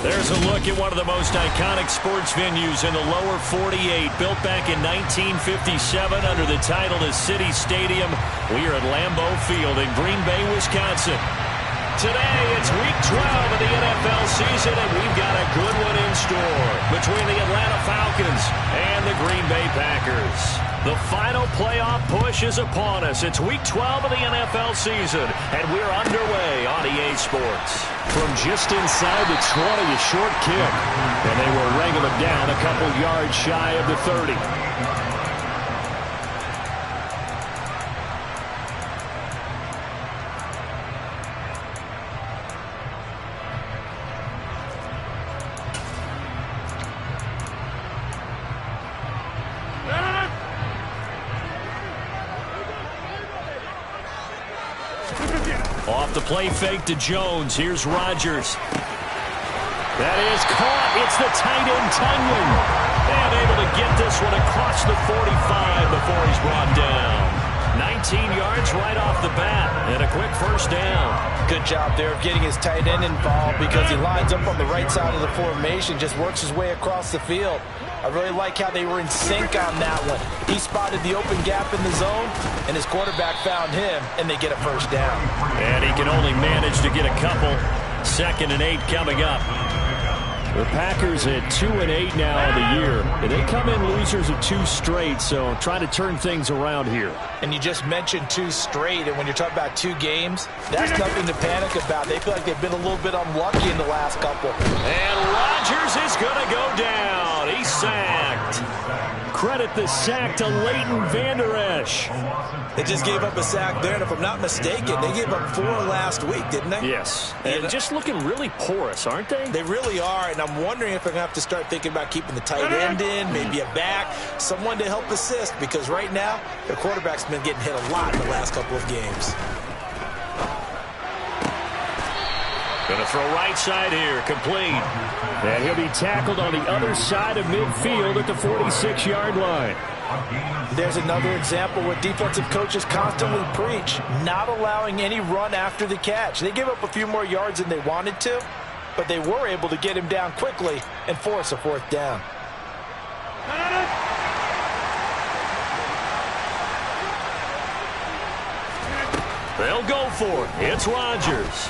There's a look at one of the most iconic sports venues in the lower 48, built back in 1957 under the title of City Stadium. We are at Lambeau Field in Green Bay, Wisconsin. Today, it's Week 12 of the NFL season, and we've got a good one in store between the Atlanta Falcons and the Green Bay Packers. The final playoff push is upon us. It's Week 12 of the NFL season, and we're underway on EA Sports. From just inside the 20, a short kick, and they will wrangle him down a couple yards shy of the 30. Off the play fake to Jones. Here's Rodgers. That is caught. It's the tight end, Tunyon. And able to get this one across the 45 before he's brought down. 19 yards right off the bat. And a quick first down. Good job there of getting his tight end involved because he lines up on the right side of the formation, just works his way across the field. I really like how they were in sync on that one. He spotted the open gap in the zone, and his quarterback found him, and they get a first down. And he can only manage to get a couple. 2nd and 8 coming up. The Packers at 2-8 now on the year. And they come in losers of 2 straight, so trying to turn things around here. And you just mentioned 2 straight, and when you're talking about 2 games, that's nothing to panic about. They feel like they've been a little bit unlucky in the last couple. And Rodgers is going to go down. He's sacked. Credit the sack to Leighton Vander Esch. They just gave up a sack there, and if I'm not mistaken, they gave up 4 last week, didn't they? Yes. And just looking really porous, aren't they? They really are, and I'm wondering if they're going to have to start thinking about keeping the tight end in, maybe a back, someone to help assist, because right now, their quarterback's been getting hit a lot in the last couple of games. Going to throw right side here, complete. And he'll be tackled on the other side of midfield at the 46-yard line. There's another example where defensive coaches constantly preach, not allowing any run after the catch. They give up a few more yards than they wanted to, but they were able to get him down quickly and force a 4th down. They'll go for it. It's Rodgers.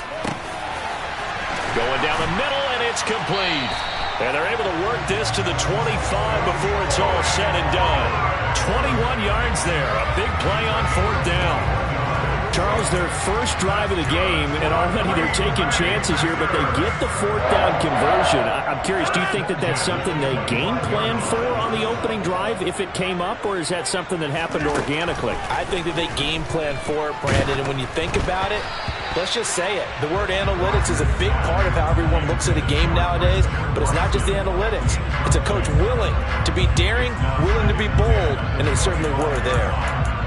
Going down the middle, and it's complete. And they're able to work this to the 25 before it's all said and done. 21 yards there. A big play on 4th down. Charles, their first drive of the game, and already they're taking chances here, but they get the 4th down conversion. I'm curious, do you think that that's something they game planned for on the opening drive if it came up, or is that something that happened organically? I think that they game planned for it, Brandon, and when you think about it, let's just say it. The word analytics is a big part of how everyone looks at a game nowadays, but it's not just the analytics. It's a coach willing to be daring, willing to be bold, and they certainly were there.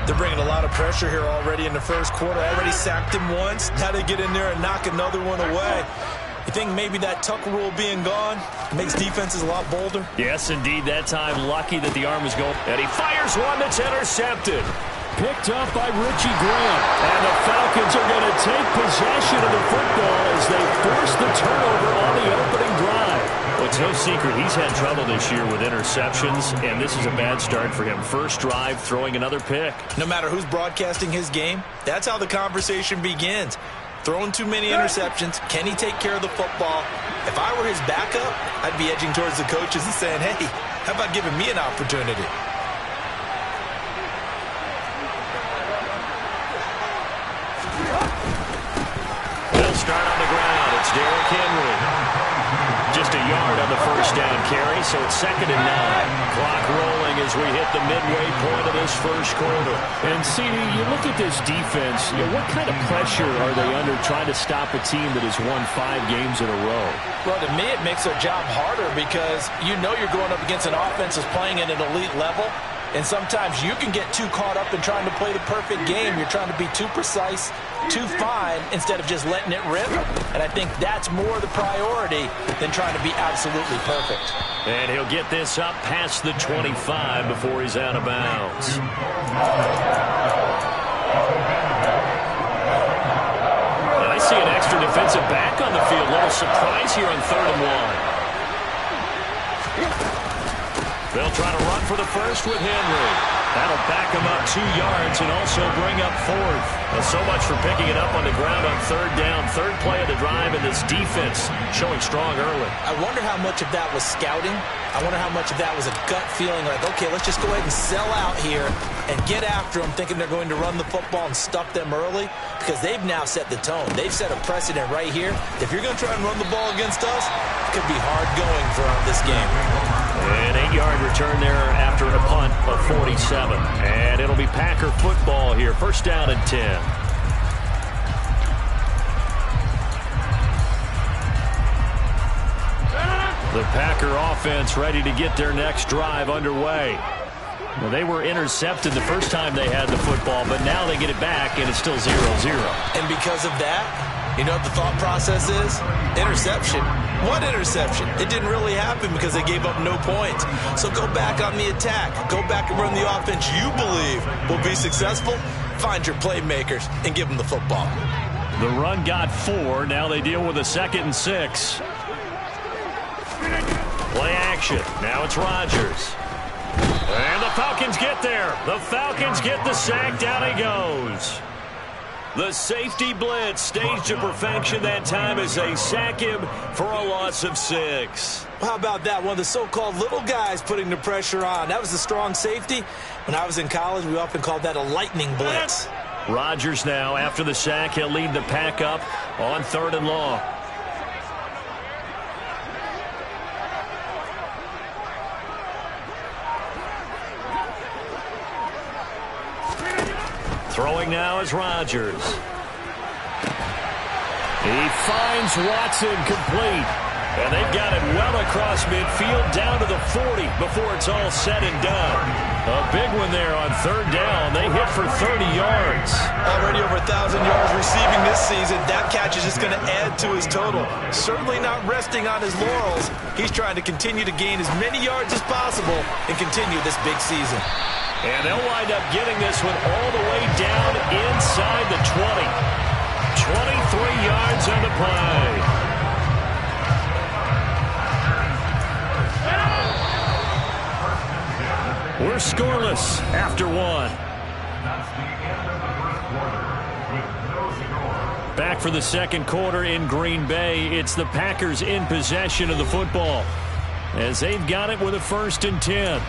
They're bringing a lot of pressure here already in the first quarter. Already sacked him once. Now they get in there and knock another one away. You think maybe that tuck rule being gone makes defenses a lot bolder? Yes, indeed. That time, lucky that the arm was going. And he fires one that's intercepted. Picked up by Richie Grant. And the Falcons are going to take possession of the football as they force the turnover on the opening drive. Well, it's no secret he's had trouble this year with interceptions, and this is a bad start for him. First drive, throwing another pick. No matter who's broadcasting his game, that's how the conversation begins. Throwing too many interceptions. Can he take care of the football? If I were his backup, I'd be edging towards the coaches and saying, hey, how about giving me an opportunity? They'll start on the ground. It's Derrick Henry. Just a yard on the first down carry, so it's 2nd and 9. Clock rolling as we hit the midway point of this first quarter. And, CD, you look at this defense, what kind of pressure are they under trying to stop a team that has won 5 games in a row? Well, to me, it makes their job harder because you know you're going up against an offense that's playing at an elite level. And sometimes you can get too caught up in trying to play the perfect game. You're trying to be too precise, too fine, instead of just letting it rip. And I think that's more the priority than trying to be absolutely perfect. And he'll get this up past the 25 before he's out of bounds. see an extra defensive back on the field. Little surprise here on 3rd and 1. They'll try to run for the first with Henry. That'll back him up 2 yards and also bring up 4th. And so much for picking it up on the ground on 3rd down. 3rd play of the drive, and this defense showing strong early. I wonder how much of that was scouting. I wonder how much of that was a gut feeling like, okay, let's just go ahead and sell out here and get after them, thinking they're going to run the football and stuff them early, because they've now set the tone. They've set a precedent right here. If you're going to try and run the ball against us, it could be hard going for this game. An 8-yard return there after a punt of 47. And it'll be Packer football here. 1st down and 10. The Packer offense ready to get their next drive underway. Well, they were intercepted the first time they had the football, but now they get it back, and it's still 0-0. And because of that, you know what the thought process is? Interception. What interception? It didn't really happen because they gave up no points. So go back on the attack. Go back and run the offense you believe will be successful. Find your playmakers and give them the football. The run got 4. Now they deal with a 2nd and 6. Play action. Now it's Rodgers. And the Falcons get there. The Falcons get the sack. Down he goes. The safety blitz staged to perfection that time as they sack him for a loss of 6. How about that? One of the so-called little guys putting the pressure on. That was a strong safety. When I was in college, we often called that a lightning blitz. Rodgers now, after the sack, he'll lead the pack up on 3rd and long. Throwing now is Rodgers. He finds Watson complete. And they've got it well across midfield down to the 40 before it's all said and done. A big one there on 3rd down. They hit for 30 yards. Already over 1,000 yards receiving this season. That catch is just going to add to his total. Certainly not resting on his laurels. He's trying to continue to gain as many yards as possible and continue this big season. And they'll wind up getting this one all the way down inside the 20. 23 yards on the play. We're scoreless after 1. Back for the 2nd quarter in Green Bay. It's the Packers in possession of the football as they've got it with a 1st and 10.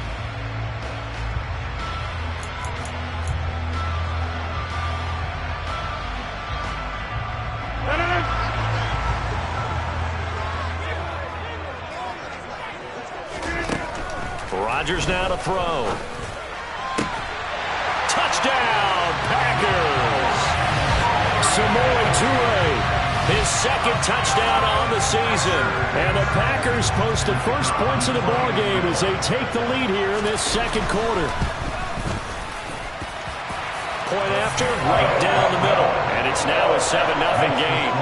Rodgers now to throw. Touchdown, Packers. Samoa Toure, his 2nd touchdown on the season. And the Packers post the first points of the ball game as they take the lead here in this 2nd quarter. Point after, right down the middle. And it's now a 7-0 game.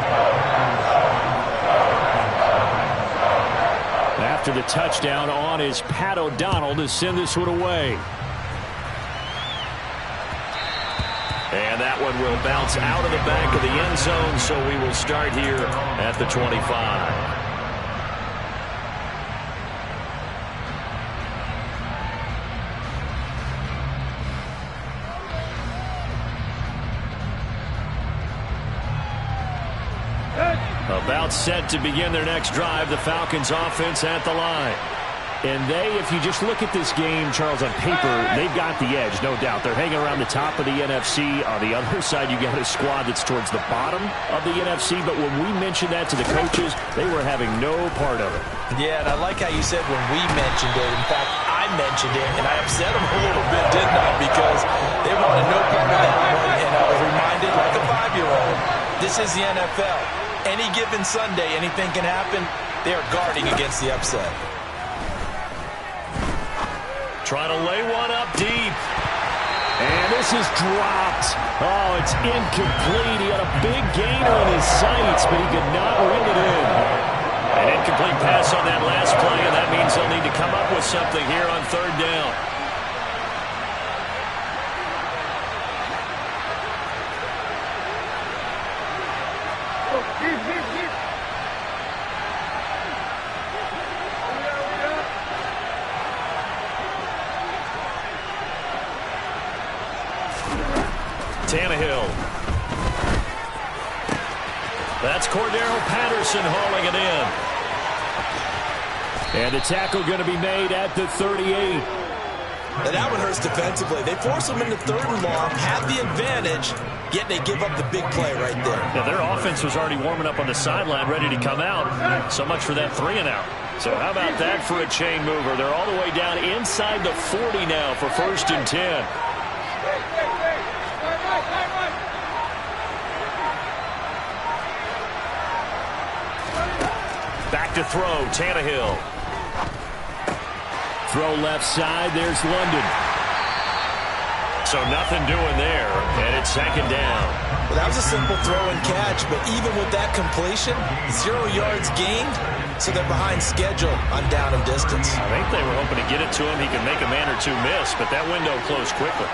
After the touchdown on is Pat O'Donnell to send this one away. And that one will bounce out of the back of the end zone, so we will start here at the 25. About set to begin their next drive, the Falcons offense at the line. And they, if you just look at this game, Charles, on paper, they've got the edge, no doubt. They're hanging around the top of the NFC. On the other side, you got a squad that's towards the bottom of the NFC. But when we mentioned that to the coaches, they were having no part of it. Yeah, and I like how you said when we mentioned it. In fact, I mentioned it, and I upset them a little bit, didn't I? Because they wanted no part of that one. And I was reminded, like a 5-year-old, this is the NFL. Any given Sunday, anything can happen. They are guarding against the upset. Trying to lay one up deep. And this is dropped. Oh, it's incomplete. He had a big gainer in his sights, but he could not reel it in. An incomplete pass on that last play, and that means they'll need to come up with something here on 3rd down. Tannehill. That's Cordero Patterson hauling it in. And the tackle going to be made at the 38. And that one hurts defensively. They force them into 3rd and long, have the advantage, yet they give up the big play right there. Yeah, their offense was already warming up on the sideline, ready to come out. So much for that 3 and out. So how about that for a chain mover? They're all the way down inside the 40 now for 1st and 10. Back to throw, Tannehill. Throw left side, there's London. So nothing doing there, and it's 2nd down. Well, that was a simple throw and catch, but even with that completion, 0 yards gained, so they're behind schedule on down and distance. I think they were hoping to get it to him. He could make a man or 2 miss, but that window closed quickly.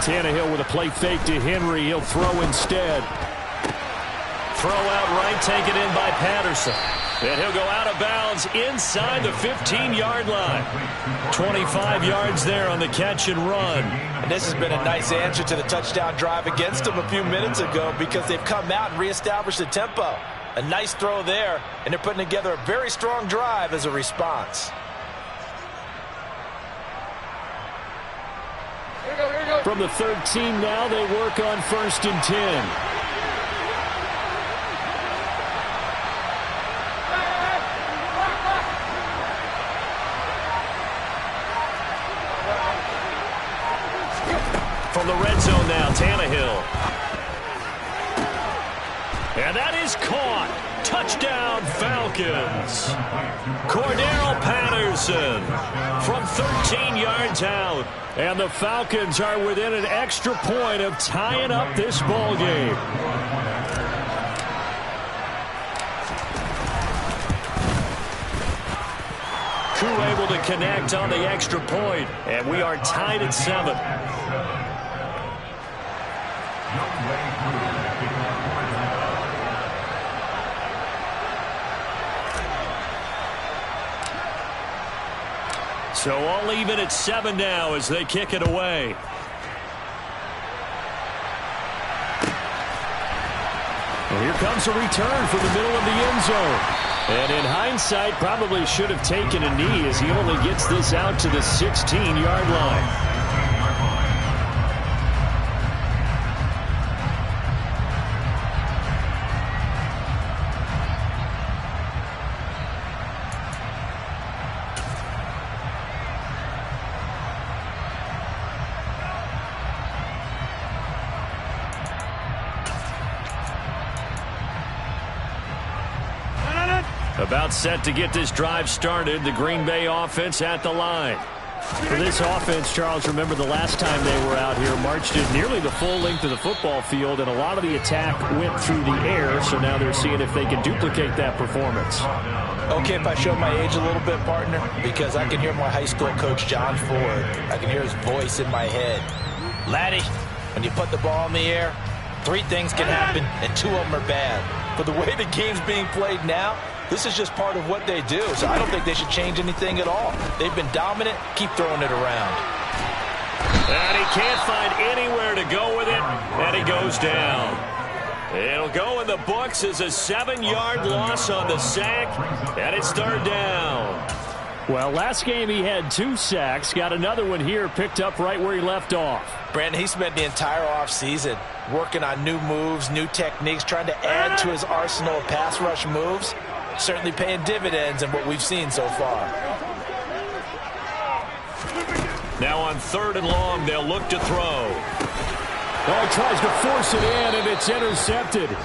Tannehill with a play fake to Henry. He'll throw instead. Throw out right, taken in by Patterson. And he'll go out of bounds inside the 15-yard line. 25 yards there on the catch and run. And this has been a nice answer to the touchdown drive against them a few minutes ago because they've come out and reestablished the tempo. A nice throw there, and they're putting together a very strong drive as a response. From the 13 now, they work on 1st and 10. From the red zone now, Tannehill. And that is caught. Touchdown, Falcons. Cordero Patterson from 13 yards out. And the Falcons are within an extra point of tying up this ball game. Crew able to connect on the extra point, and we are tied at 7. So all even at 7 now as they kick it away. And here comes a return from the middle of the end zone. And in hindsight, probably should have taken a knee as he only gets this out to the 16-yard line. About set to get this drive started. The Green Bay offense at the line. For this offense, Charles, remember the last time they were out here, marched it nearly the full length of the football field, and a lot of the attack went through the air, so now they're seeing if they can duplicate that performance. Okay, if I show my age a little bit, partner, because I can hear my high school coach, John Ford. I can hear his voice in my head. Laddie, when you put the ball in the air, 3 things can happen, and 2 of them are bad. But the way the game's being played now, this is just part of what they do, so I don't think they should change anything at all. They've been dominant. Keep throwing it around. And he can't find anywhere to go with it, and he goes down. It'll go in the books as a 7-yard loss on the sack, and it's 3rd down. Well, last game he had 2 sacks. Got another one here, picked up right where he left off. Brandon, he spent the entire offseason working on new moves, new techniques, trying to add to his arsenal of pass rush moves. Certainly paying dividends in what we've seen so far. Now on 3rd and long, they'll look to throw. Oh, he tries to force it in, and it's intercepted.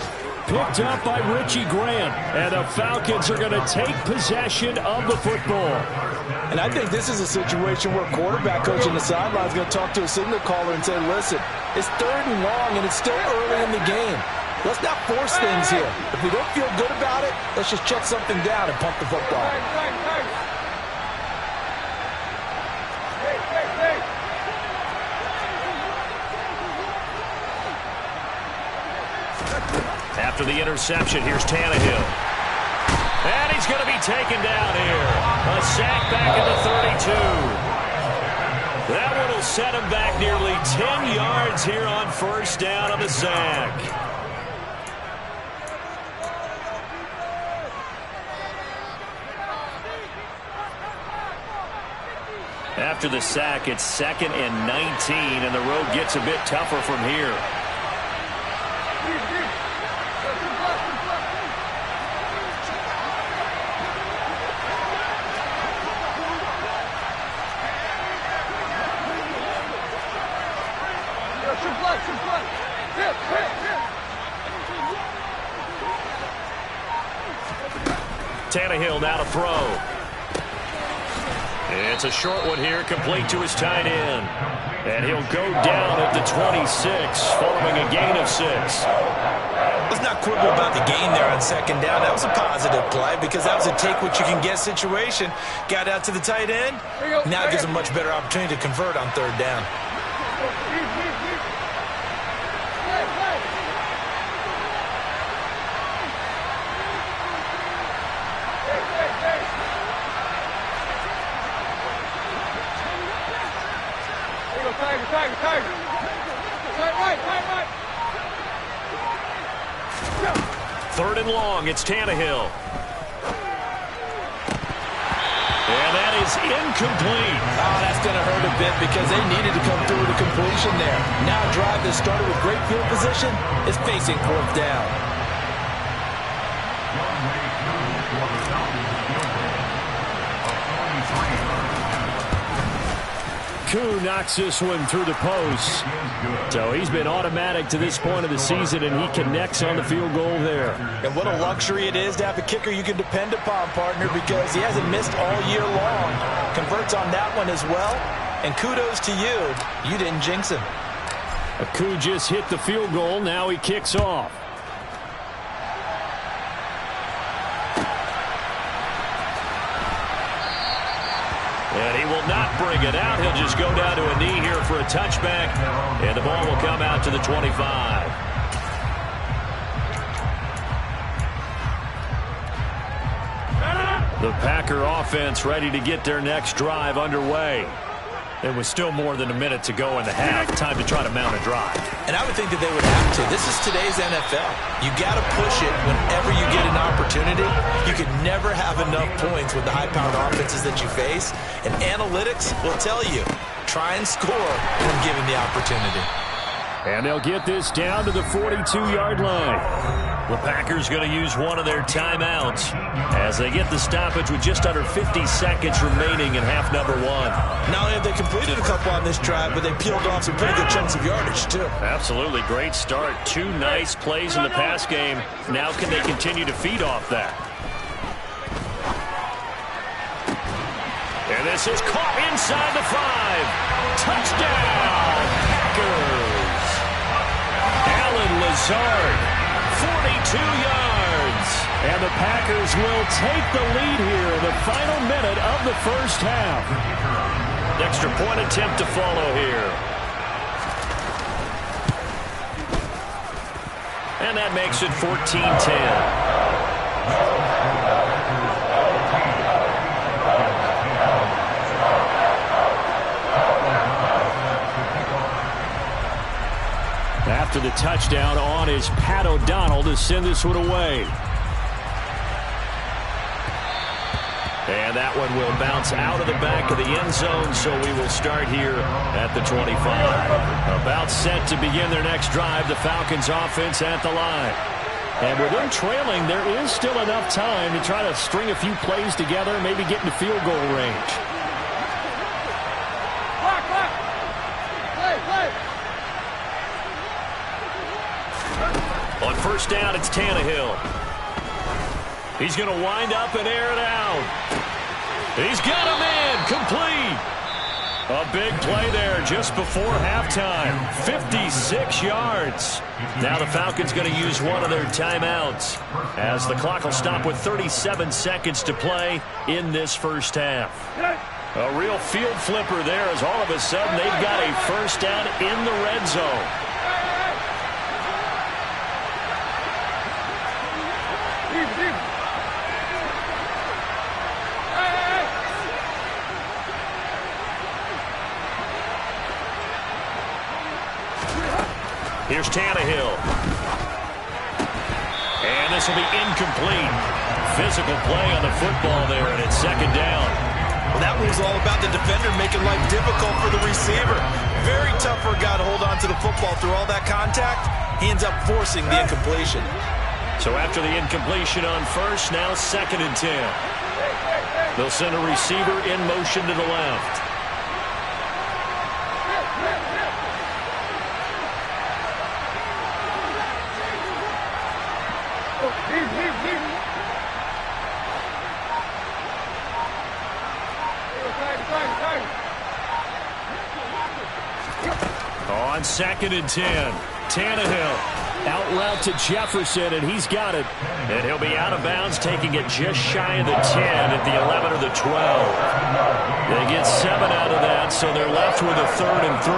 Picked up by Richie Grant, and the Falcons are going to take possession of the football. And I think this is a situation where quarterback coach on the sideline is going to talk to a signal caller and say, listen, it's 3rd and long, and it's still early in the game. Let's not force things here. If we don't feel good about it, let's just check something down and pump the football. After the interception, here's Tannehill. And he's going to be taken down here. A sack back at the 32. That one will set him back nearly 10 yards here on first down on the sack. After the sack, it's 2nd and 19, and the road gets a bit tougher from here. Tannehill now to throw. It's a short one here, complete to his tight end. And he'll go down at the 26, following a gain of 6. Let's not quibble about the gain there on 2nd down. That was a positive play because that was a take-what-you-can-get situation. Got out to the tight end. Now it gives him a much better opportunity to convert on 3rd down. Third and long, it's Tannehill. And that is incomplete. Oh, that's going to hurt a bit because they needed to come through with a completion there. Now a drive that started with great field position is facing 4th down. Koo knocks this one through the post. So he's been automatic to this point of the season, and he connects on the field goal there. And what a luxury it is to have a kicker you can depend upon, partner, because he hasn't missed all year long. Converts on that one as well. And kudos to you. You didn't jinx him. Koo just hit the field goal. Now he kicks off. And he will not bring it out. He'll just go down to a knee here for a touchback. And the ball will come out to the 25. The Packer offense ready to get their next drive underway. There was still more than a minute to go in the half. Time to try to mount a drive. And I would think that they would have to. This is today's NFL. You got to push it whenever you get an opportunity. You can never have enough points with the high-powered offenses that you face. And analytics will tell you, try and score when given the opportunity. And they'll get this down to the 42-yard line. The Packers going to use one of their timeouts as they get the stoppage with just under 50 seconds remaining in half number 1. Not only have they completed a couple on this drive, but they peeled off some pretty good chunks of yardage, too. Absolutely. Great start. 2 nice plays in the pass game. Now can they continue to feed off that? And this is caught inside the 5. Touchdown, Packers. Alan Lazard. 42 yards. And the Packers will take the lead here in the final minute of the first half. Extra point attempt to follow here. And that makes it 14-10. After the touchdown on is Pat O'Donnell to send this one away. And that one will bounce out of the back of the end zone, so we will start here at the 25. About set to begin their next drive, the Falcons offense at the line. And with them trailing, there is still enough time to try to string a few plays together, maybe get into field goal range. On first down, it's Tannehill. He's going to wind up and air it out. He's got him in. Complete. A big play there just before halftime. 56 yards. Now the Falcons going to use one of their timeouts as the clock will stop with 37 seconds to play in this first half. A real field flipper there as all of a sudden they've got a first down in the red zone. Here's Tannehill. And this will be incomplete. Physical play on the football there, and it's second down. Well, that was all about the defender making life difficult for the receiver. Very tough for a guy to hold on to the football through all that contact. He ends up forcing the incompletion. So after the incompletion on first, now 2nd and 10. They'll send a receiver in motion to the left. On 2nd and 10, Tannehill out route to Jefferson, and he's got it. And he'll be out of bounds, taking it just shy of the 10 at the 11 or the 12. They get 7 out of that, so they're left with a 3rd and 3.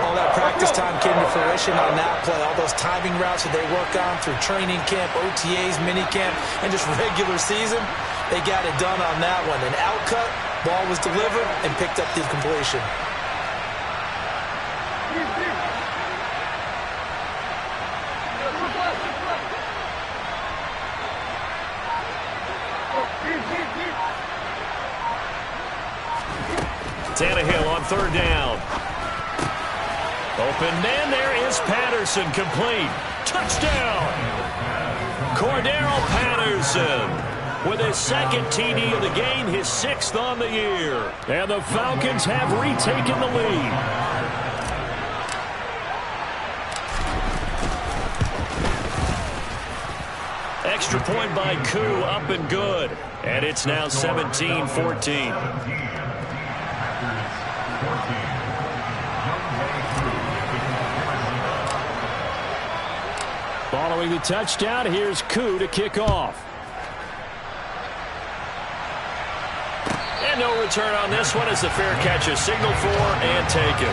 All that practice time came to fruition on that play. All those timing routes that they work on through training camp, OTAs, minicamp, and just regular season, they got it done on that one. An outcut, ball was delivered, and picked up the completion. Tannehill on 3rd down. Open man, there is Patterson, complete. Touchdown! Cordero Patterson with his 2nd TD of the game, his 6th on the year. And the Falcons have retaken the lead. Extra point by Koo, up and good. And it's now 17-14. Following the touchdown, here's Koo to kick off. And no return on this one as the fair catch is signaled for and taken.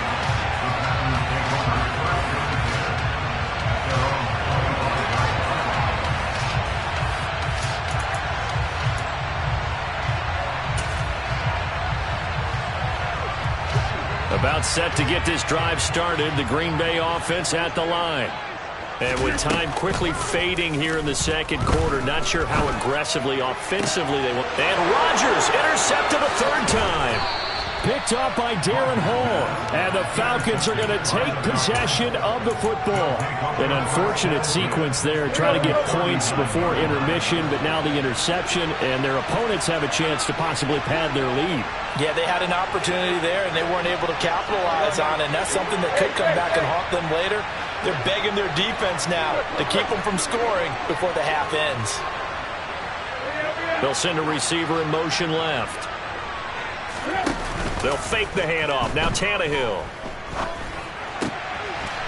About set to get this drive started, the Green Bay offense at the line. And with time quickly fading here in the 2nd quarter, not sure how aggressively, offensively they want. And Rodgers intercepted a 3rd time. Picked up by Darren Hall. And the Falcons are going to take possession of the football. An unfortunate sequence there, trying to get points before intermission, but now the interception, and their opponents have a chance to possibly pad their lead. Yeah, they had an opportunity there, and they weren't able to capitalize on it, and that's something that could come back and haunt them later. They're begging their defense now to keep them from scoring before the half ends. They'll send a receiver in motion left. They'll fake the handoff. Now Tannehill.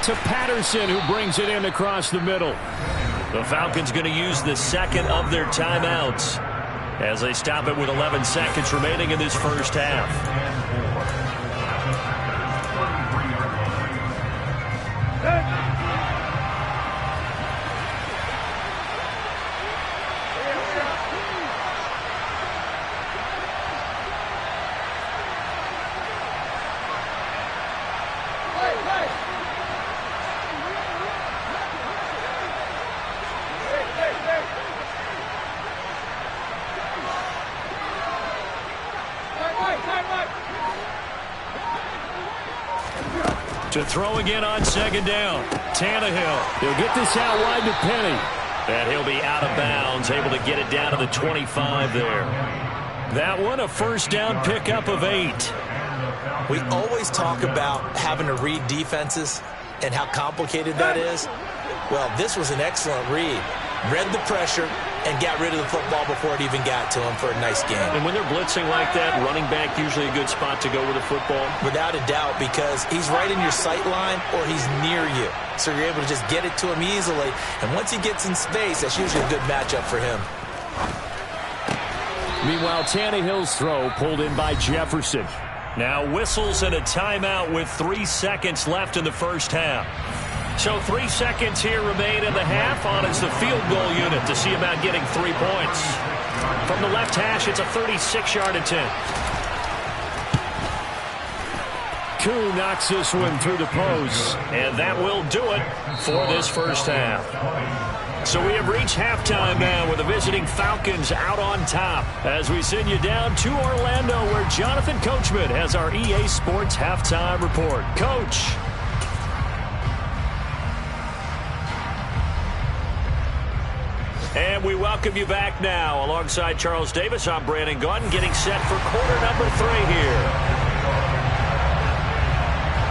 To Patterson, who brings it in across the middle. The Falcons going to use the 2nd of their timeouts as they stop it with 11 seconds remaining in this first half. To throw again on 2nd down. Tannehill. He'll get this out wide to Penny. And he'll be out of bounds, able to get it down to the 25 there. That one, a 1st down pickup of 8. We always talk about having to read defenses and how complicated that is. Well, this was an excellent read. Read the pressure and got rid of the football before it even got to him for a nice game. And when they're blitzing like that, running back usually a good spot to go with the football? Without a doubt, because he's right in your sight line or he's near you. So you're able to just get it to him easily. And once he gets in space, that's usually a good matchup for him. Meanwhile, Tannehill's throw pulled in by Jefferson. Now whistles and a timeout with 3 seconds left in the first half. So 3 seconds here remain in the half. On is the field goal unit to see about getting 3 points. From the left hash, it's a 36-yard attempt. Koo knocks this one through the post. And that will do it for this first half. So we have reached halftime now with the visiting Falcons out on top as we send you down to Orlando where Jonathan Coachman has our EA Sports halftime report. Coach. And we welcome you back now. Alongside Charles Davis, I'm Brandon Gaudin getting set for quarter number 3 here.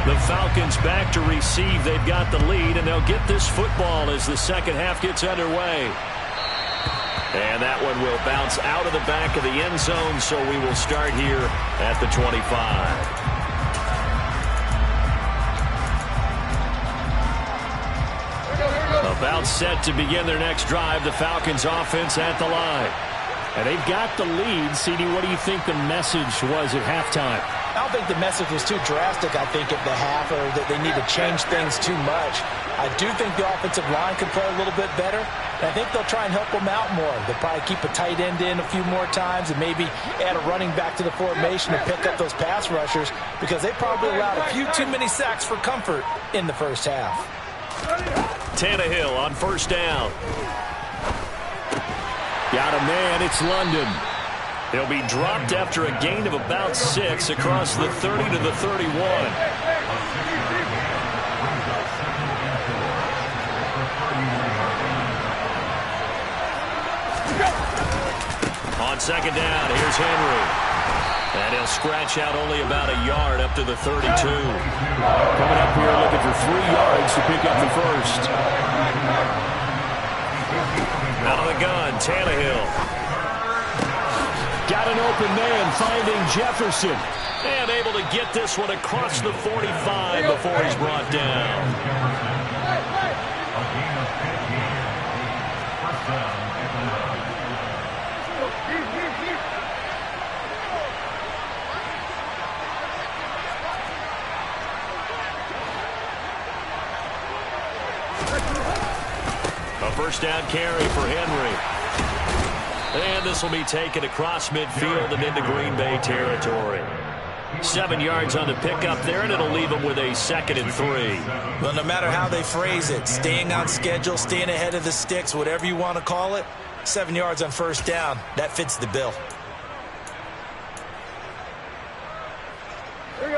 The Falcons back to receive. They've got the lead, and they'll get this football as the second half gets underway. And that one will bounce out of the back of the end zone, so we will start here at the 25. About set to begin their next drive, the Falcons offense at the line. And they've got the lead. CD, what do you think the message was at halftime? I don't think the message was too drastic, I think, at the half, or that they need to change things too much. I do think the offensive line could play a little bit better, and I think they'll try and help them out more. They'll probably keep a tight end in a few more times and maybe add a running back to the formation to pick up those pass rushers because they probably allowed a few too many sacks for comfort in the first half. Tannehill on first down. Got a man, it's London. He'll be dropped after a gain of about 6 across the 30 to the 31. On second down, here's Henry. And he'll scratch out only about a yard up to the 32. Coming up here looking for 3 yards to pick up the first. Out of the gun, Tannehill. Got an open man finding Jefferson. And able to get this one across the 45 before he's brought down. A first down carry for Henry. And this will be taken across midfield and into Green Bay territory. 7 yards on the pickup there, and it'll leave them with a 2nd and 3. Well, no matter how they phrase it, staying on schedule, staying ahead of the sticks, whatever you want to call it, 7 yards on first down, that fits the bill.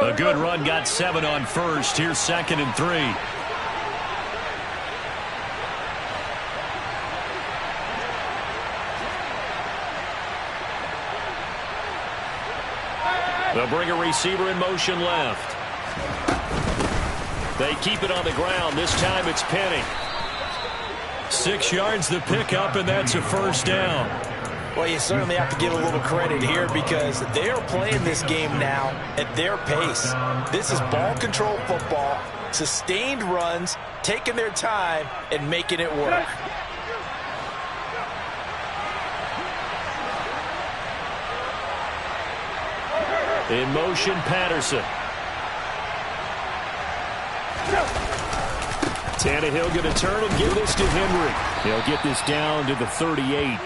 A good run, got 7 on first. Here's 2nd and 3. They'll bring a receiver in motion left. They keep it on the ground. This time it's Penny. 6 yards the pickup, and that's a first down. Well, you certainly have to give a little credit here because they are playing this game now at their pace. This is ball control football, sustained runs, taking their time, and making it work. In motion, Patterson. Tannehill going to turn and give this to Henry. He'll get this down to the 38.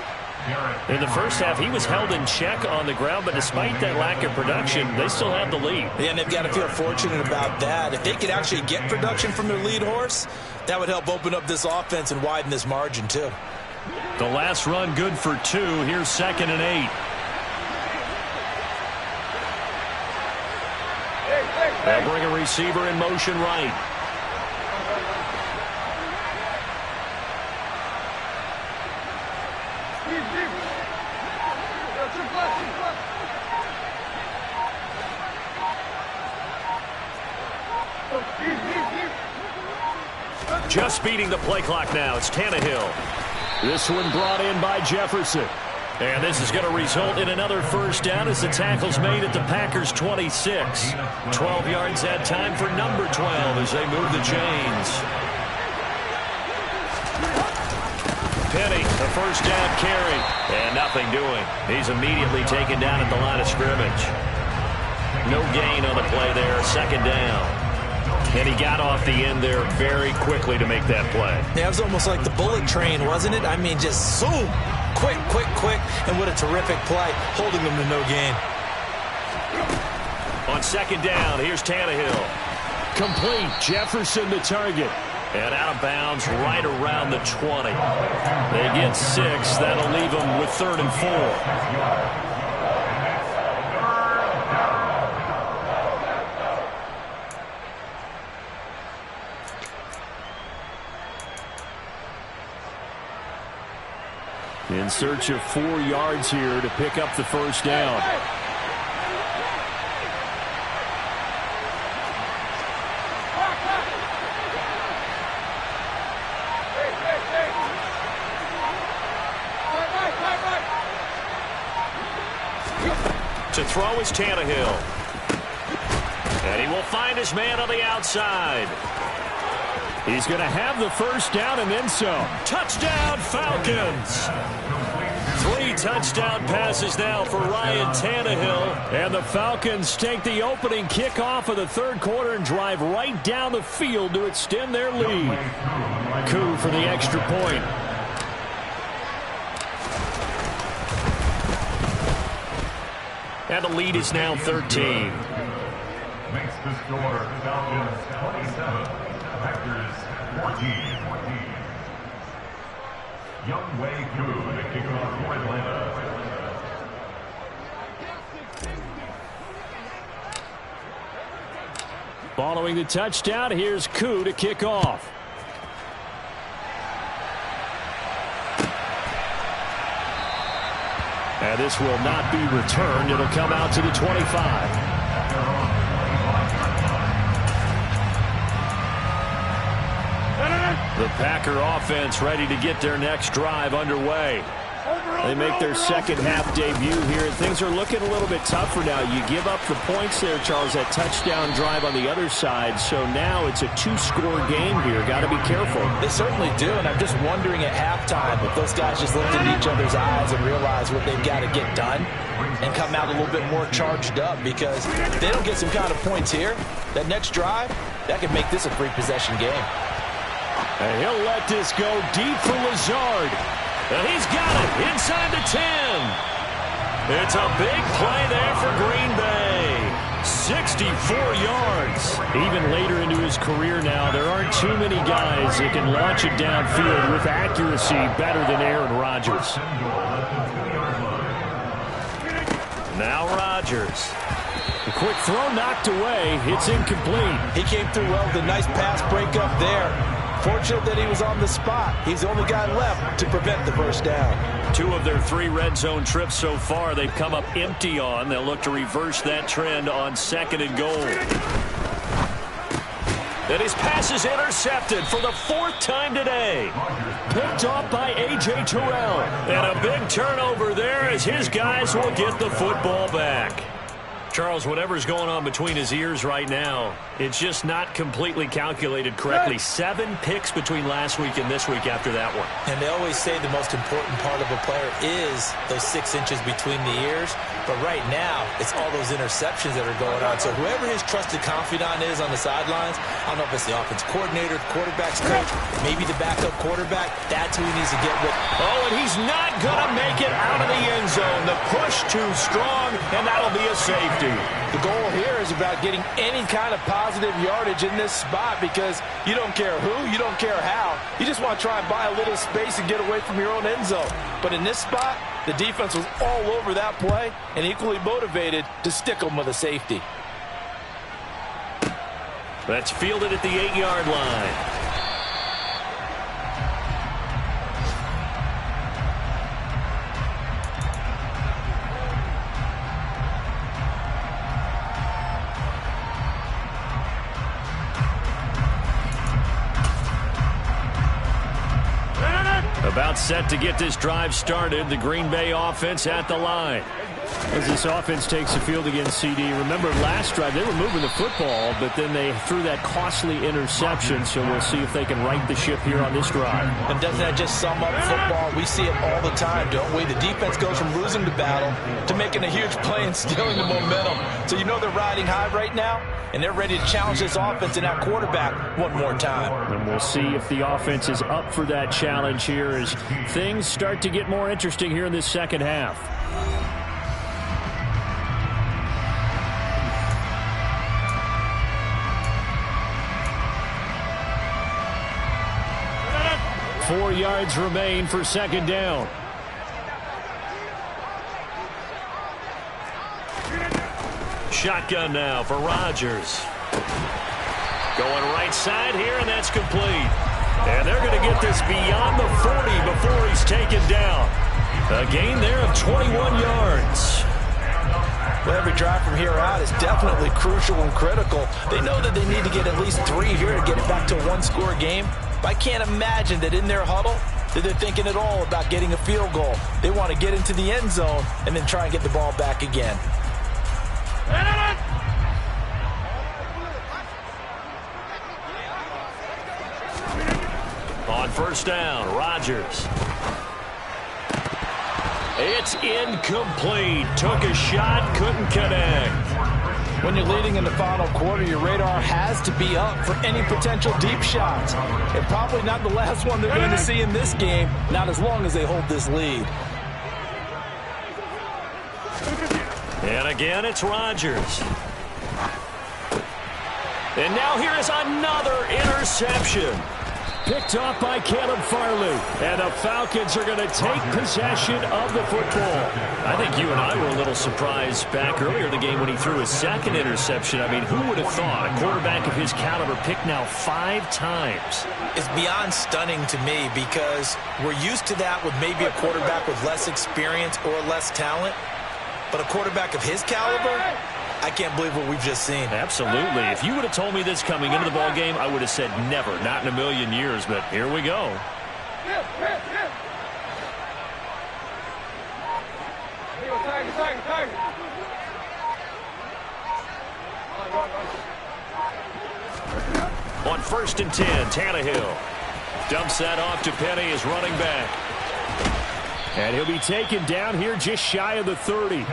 In the first half, he was held in check on the ground, but despite that lack of production, they still have the lead. Yeah, and they've got to feel fortunate about that. If they could actually get production from their lead horse, that would help open up this offense and widen this margin, too. The last run good for 2. Here's 2nd and 8. They'll bring a receiver in motion right. Just beating the play clock now. It's Tannehill. This one brought in by Jefferson. And this is going to result in another first down as the tackle's made at the Packers' 26. 12 yards that time for number 12 as they move the chains. Penny, the first down carry. And nothing doing. He's immediately taken down at the line of scrimmage. No gain on the play there. 2nd down. And he got off the end there very quickly to make that play. Yeah, it was almost like the bullet train, wasn't it? I mean, just zoom. Quick, quick, quick. And what a terrific play, holding them to no gain. On second down, here's Tannehill. Complete. Jefferson to target. And out of bounds right around the 20. They get 6. That'll leave them with 3rd and 4. In search of 4 yards here to pick up the first down. To throw is Tannehill. And he will find his man on the outside. He's going to have the first down and then some. Touchdown, Falcons. 3 touchdown passes now for Ryan Tannehill. And the Falcons take the opening kickoff of the 3rd quarter and drive right down the field to extend their lead. Coup for the extra point. And the lead is now 13. Makes the score Falcons 27, Packers 14. Young Wei Koo to kick off for Atlanta. Following the touchdown, here's Koo to kick off. And this will not be returned. It'll come out to the 25. The Packer offense ready to get their next drive underway. They make their second half debut here, and things are looking a little bit tougher now. You give up the points there, Charles, that touchdown drive on the other side. So now it's a 2-score game here. Got to be careful. They certainly do, and I'm just wondering at halftime if those guys just looked into each other's eyes and realized what they've got to get done and come out a little bit more charged up, because if they don't get some kind of points here, that next drive, that could make this a 3-possession game. And he'll let this go deep for Lazard. And he's got it inside the 10. It's a big play there for Green Bay. 64 yards. Even later into his career now, there aren't too many guys that can launch it downfield with accuracy better than Aaron Rodgers. Now Rodgers. A quick throw knocked away. It's incomplete. He came through well with a nice pass breakup there. Fortunate that he was on the spot. He's the only guy left to prevent the first down. 2 of their 3 red zone trips so far they've come up empty on. They'll look to reverse that trend on 2nd and goal. And his pass is intercepted for the 4th time today. Picked off by A.J. Terrell. And a big turnover there as his guys will get the football back. Charles, whatever's going on between his ears right now, it's just not completely calculated correctly. 7 picks between last week and this week after that one. And they always say the most important part of a player is those 6 inches between the ears. But right now, it's all those interceptions that are going on. So whoever his trusted confidant is on the sidelines, I don't know if it's the offense coordinator, the quarterback's coach, maybe the backup quarterback, that's who he needs to get with. Oh, and he's not going to make it out of the end zone. The push too strong, and that'll be a safety. The goal here is about getting any kind of positive yardage in this spot, because you don't care who, you don't care how. You just want to try and buy a little space and get away from your own end zone. But in this spot, the defense was all over that play and equally motivated to stick them with a safety. That's fielded at the 8-yard line. About set to get this drive started. The Green Bay offense at the line. As this offense takes the field against CD, remember last drive they were moving the football, but then they threw that costly interception, so we'll see if they can right the ship here on this drive. And doesn't that just sum up football? We see it all the time, don't we? The defense goes from losing the battle to making a huge play and stealing the momentum. So you know they're riding high right now, and they're ready to challenge this offense and that quarterback one more time. And we'll see if the offense is up for that challenge here as things start to get more interesting here in this second half. 4 yards remain for second down. Shotgun now for Rodgers. Going right side here, and that's complete. And they're going to get this beyond the 40 before he's taken down. A gain there of 21 yards. Well, every drive from here out is definitely crucial and critical. They know that they need to get at least 3 here to get it back to a one-score game. But I can't imagine that in their huddle that they're thinking at all about getting a field goal. They want to get into the end zone and then try and get the ball back again. On first down, Rodgers. It's incomplete. Took a shot, couldn't connect. When you're leading in the final quarter, your radar has to be up for any potential deep shots. And probably not the last one they're going to see in this game, not as long as they hold this lead. And again, it's Rodgers. And now here is another interception. Picked off by Caleb Farley. And the Falcons are going to take possession of the football. I think you and I were a little surprised back earlier in the game when he threw his second interception. I mean, who would have thought a quarterback of his caliber picked now 5 times? It's beyond stunning to me because we're used to that with maybe a quarterback with less experience or less talent. But a quarterback of his caliber, I can't believe what we've just seen. Absolutely. If you would have told me this coming into the ball game, I would have said never, not in a million years. But here we go. On first and 10, Tannehill dumps that off to Penny, his running back. And he'll be taken down here just shy of the 30.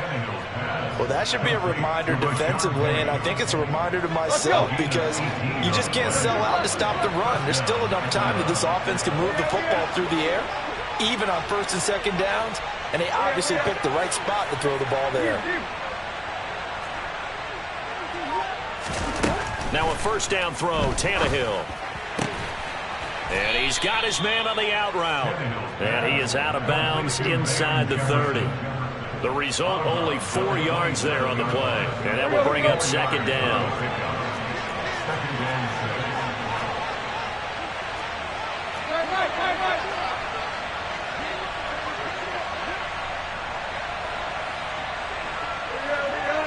Well, that should be a reminder defensively, and I think it's a reminder to myself because you just can't sell out to stop the run. There's still enough time that this offense can move the football through the air, even on first and second downs, and they obviously picked the right spot to throw the ball there. Now a first down throw, Tannehill. And he's got his man on the out route. And he is out of bounds inside the 30. The result, only 4 yards there on the play. And that will bring up second down.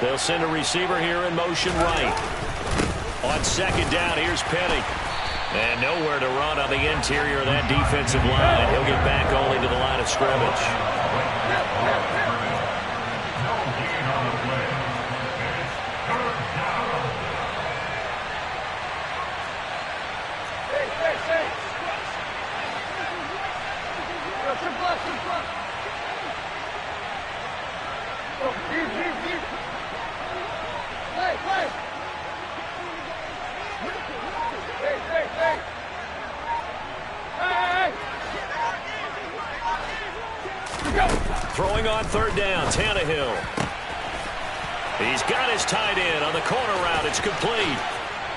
They'll send a receiver here in motion right. On second down, here's Penny. And nowhere to run on the interior of that defensive line. He'll get back only to the line of scrimmage. Throwing on third down, Tannehill. He's got his tight end on the corner route. It's complete.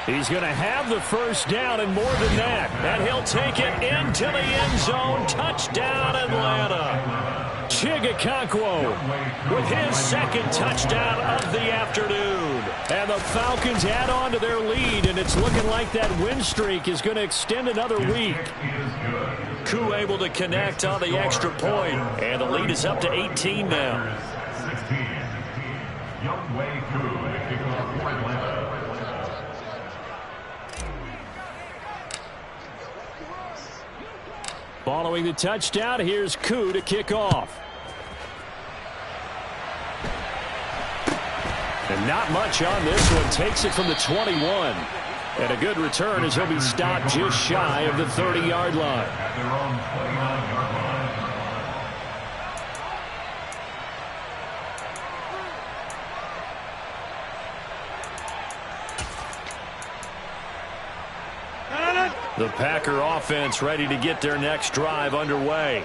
He's going to have the first down and more than that. And he'll take it into the end zone. Touchdown, Atlanta. Chigakonkwo with his second touchdown of the afternoon. And the Falcons add on to their lead, and it's looking like that win streak is going to extend another week. Koo able to connect on the extra point, and the lead is up to 18 now. 16. Youngway Koo to kick off for Atlanta. Following the touchdown, here's Koo to kick off. And not much on this one. Takes it from the 21. And a good return as he'll be stopped just shy of the 30-yard line. At their own 29-yard line. The Packer offense ready to get their next drive underway.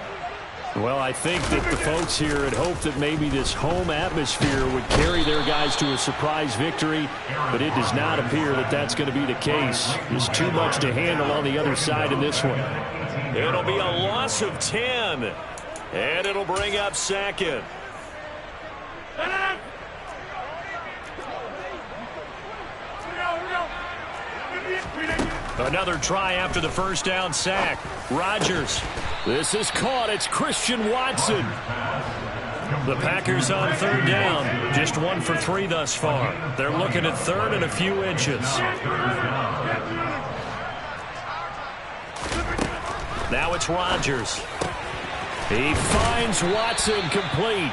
Well, I think that the folks here had hoped that maybe this home atmosphere would carry their guys to a surprise victory, but it does not appear that that's going to be the case. There's too much to handle on the other side in this one. It'll be a loss of 10. And it'll bring up second. Another try after the first down sack. Rodgers. This is caught. It's Christian Watson. The Packers on third down. Just 1 for 3 thus far. They're looking at third and a few inches. Now it's Rodgers. He finds Watson complete.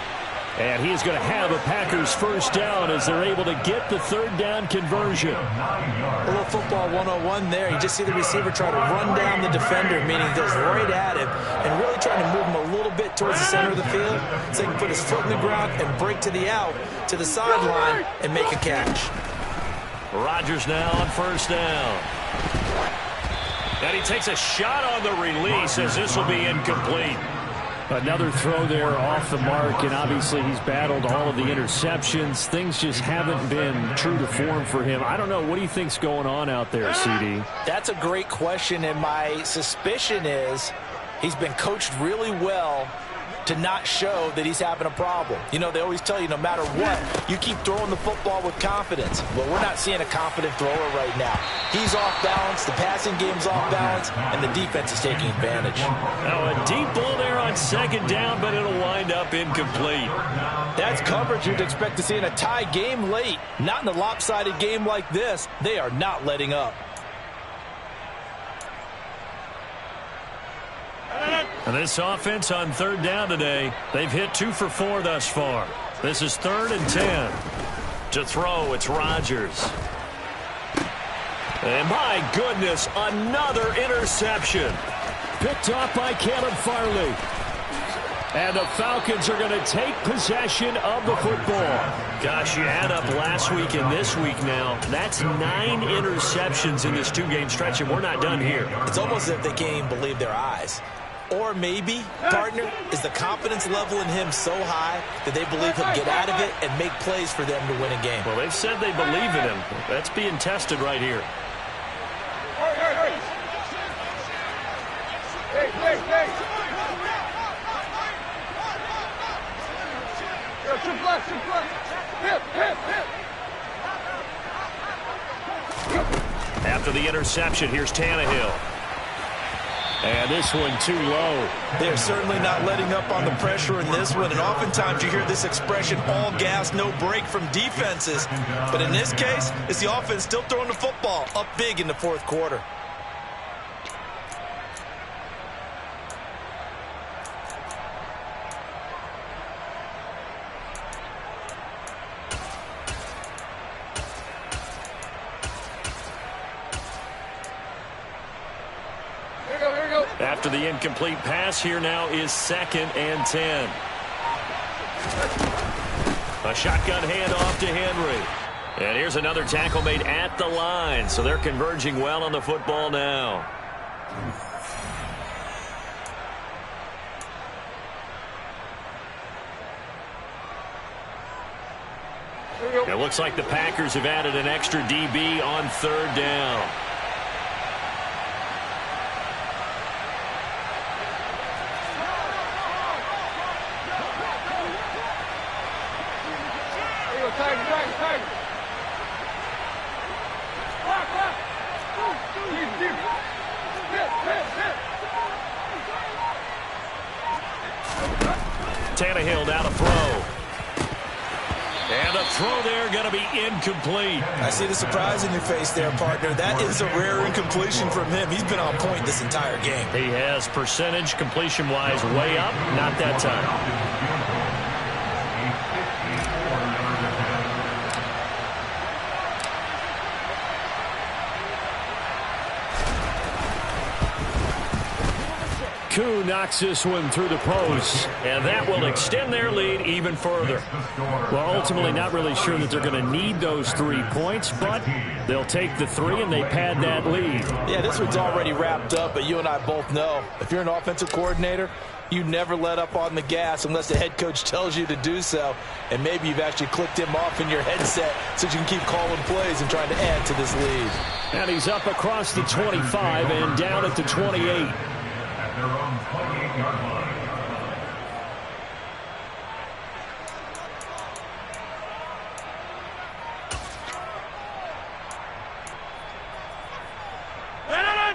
And he is going to have a Packers first down as they're able to get the third down conversion. A little football 101 there. You just see the receiver try to run down the defender, meaning he goes right at him and really trying to move him a little bit towards the center of the field so he can put his foot in the ground and break to the out, to the sideline, and make a catch. Rodgers now on first down. And he takes a shot on the release as this will be incomplete. Another throw there off the mark, and obviously he's battled all of the interceptions. Things just haven't been true to form for him. I don't know. What do you think's going on out there, CD? That's a great question, and my suspicion is he's been coached really well to not show that he's having a problem. You know, they always tell you no matter what, you keep throwing the football with confidence. Well, we're not seeing a confident thrower right now. He's off balance, the passing game's off balance, and the defense is taking advantage. Now a deep ball there on second down, but it'll wind up incomplete. That's coverage you'd expect to see in a tie game late. Not in a lopsided game like this. They are not letting up. And this offense on third down today, they've hit 2 for 4 thus far. This is 3rd and 10. To throw, it's Rodgers. And my goodness, another interception. Picked off by Caleb Farley. And the Falcons are going to take possession of the football. Gosh, you add up last week and this week now. That's 9 interceptions in this 2-game stretch, and we're not done here. It's almost as if they can't even believe their eyes. Or maybe, partner, is the confidence level in him so high that they believe he'll get out of it and make plays for them to win a game. Well, they've said they believe in him. That's being tested right here. After the interception, here's Tannehill. And this one too low. They're certainly not letting up on the pressure in this one, and oftentimes you hear this expression, all gas, no break from defenses. But in this case, it's the offense still throwing the football up big in the 4th quarter. After the incomplete pass, here now is 2nd and 10. A shotgun handoff to Henry. And here's another tackle made at the line, so they're converging well on the football now. It looks like the Packers have added an extra DB on 3rd down. Tannehill down to throw. And the throw there going to be incomplete. I see the surprise in your face there, partner. That is a rare incompletion from him. He's been on point this entire game. He has percentage completion-wise way up. Not that time. Koo knocks this one through the post. And that will extend their lead even further. Well, ultimately not really sure that they're going to need those 3 points, but they'll take the 3 and they pad that lead. Yeah, this one's already wrapped up, but you and I both know if you're an offensive coordinator, you never let up on the gas unless the head coach tells you to do so. And maybe you've actually clicked him off in your headset so you can keep calling plays and trying to add to this lead. And he's up across the 25 and down at the 28. at their own 28-yard line.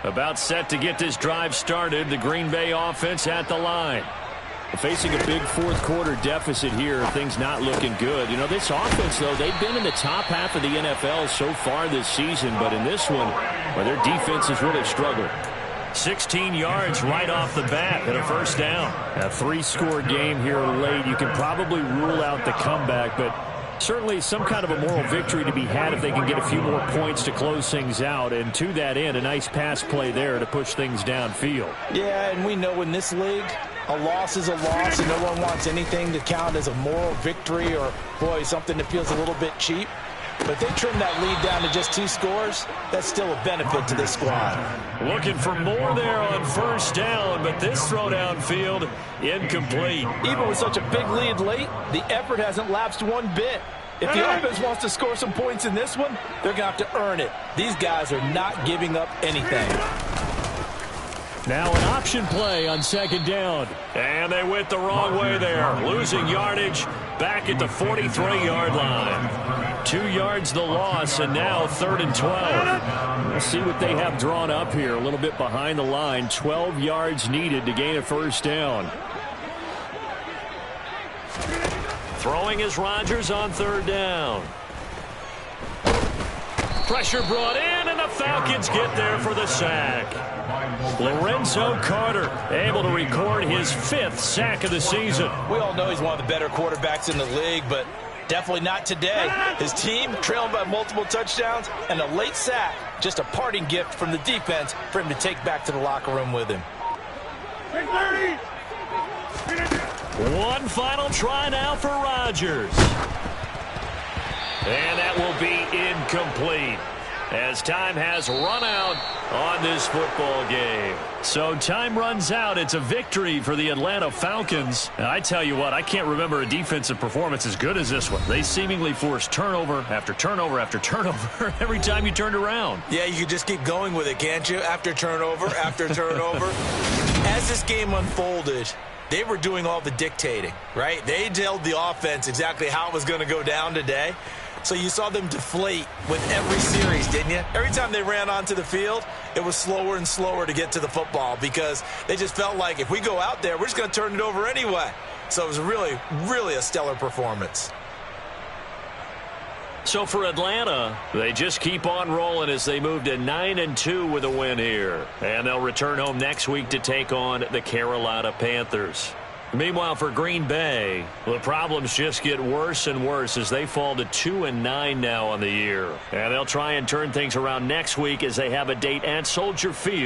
About set to get this drive started. The Green Bay offense at the line. Facing a big fourth quarter deficit here, things not looking good. You know, this offense, though, they've been in the top half of the NFL so far this season, but in this one, well, their defense has really struggled. 16 yards right off the bat and a first down. A three-score game here late. You can probably rule out the comeback, but certainly some kind of a moral victory to be had if they can get a few more points to close things out. And to that end, a nice pass play there to push things downfield. Yeah, and we know in this league, a loss is a loss, and no one wants anything to count as a moral victory or, boy, something that feels a little bit cheap. But if they trim that lead down to just 2 scores, that's still a benefit to this squad. Looking for more there on first down, but this throw downfield incomplete. Even with such a big lead late, the effort hasn't lapsed one bit. If the offense wants to score some points in this one, they're going to have to earn it. These guys are not giving up anything. Now an option play on second down. And they went the wrong way there. Losing yardage back at the 43-yard line. 2 yards the loss, and now 3rd and 12. We'll see what they have drawn up here. A little bit behind the line. 12 yards needed to gain a first down. Throwing is Rodgers on 3rd down. Pressure brought in, and the Falcons get there for the sack. Lorenzo Carter able to record his 5th sack of the season. We all know he's one of the better quarterbacks in the league, but definitely not today. His team trailing by multiple touchdowns, and a late sack, just a parting gift from the defense for him to take back to the locker room with him. One final try now for Rodgers. And that will be incomplete, as time has run out on this football game. So time runs out. It's a victory for the Atlanta Falcons. And I tell you what, I can't remember a defensive performance as good as this one. They seemingly forced turnover after turnover after turnover every time you turned around. Yeah, you could just keep going with it, can't you? After turnover, after turnover. As this game unfolded, they were doing all the dictating, right? They told the offense exactly how it was going to go down today. So you saw them deflate with every series, didn't you? Every time they ran onto the field, it was slower and slower to get to the football because they just felt like if we go out there, we're just going to turn it over anyway. So it was really, really a stellar performance. So for Atlanta, they just keep on rolling as they move to 9-2 with a win here. And they'll return home next week to take on the Carolina Panthers. Meanwhile, for Green Bay, the problems just get worse and worse as they fall to 2-9 now on the year. And they'll try and turn things around next week as they have a date at Soldier Field.